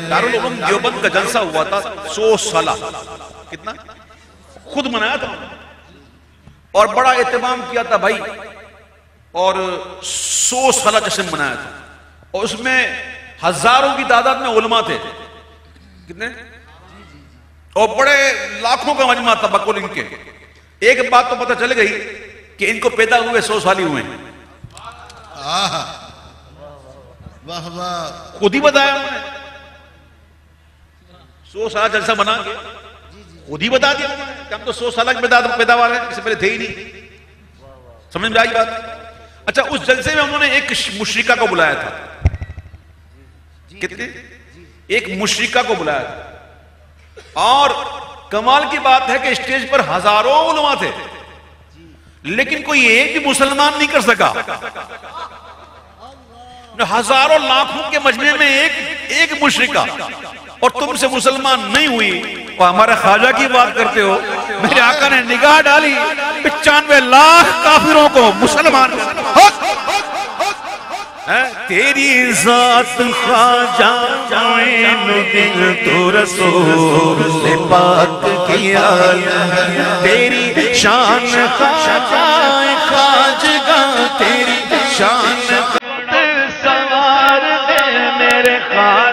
دارالعلوم دیوبند کا جلسہ ہوا تھا 100 سالہ، کتنا خود منایا تھا اور بڑا اہتمام کیا تھا بھائی، اور 100 سالہ جشن منایا تھا، اور اس میں ہزاروں کی تعداد میں علماء تھے، کتنے، اور بڑے لاکھوں کا مجمع تھا بقول ان کے۔ ایک بات تو پتہ چل گئی کہ ان کو پیدا ہوئے 100 سال ہی ہوئے ہیں، واہ واہ، خود ہی بتایا انہوں نے، 100 سال جلسہ بنا کے خود ہی بتا دیا کہ ہم تو 100 سال کی پیداوار ہیں، اس سے پہلے تھے ہی نہیں۔ سمجھ میں آئی بات؟ اچھا، اس جلسے میں انہوں نے ایک مشرکہ کو بلایا تھا، کتنے، ایک مشرکہ کو بلایا تھا، اور کمال کی بات ہے کہ اسٹیج پر ہزاروں علماء تھے لیکن کوئی ایک بھی مسلمان نہیں کر سکا۔ ہزاروں لاکھوں کے مجمع میں ایک مشرکہ، اور تم سے مسلمان نہیں ہوئی، اور ہمارے خواجہ کی بات کرتے ہو، میرے آقا نے نگاہ ڈالی 95 لاکھ کافروں کو مسلمان، تیری ذات خواجہ عین دل تو رسول سے پاک کیا، تیری شان خواجہ خواجگاہ، تیری شان سوار دے میرے خواجہ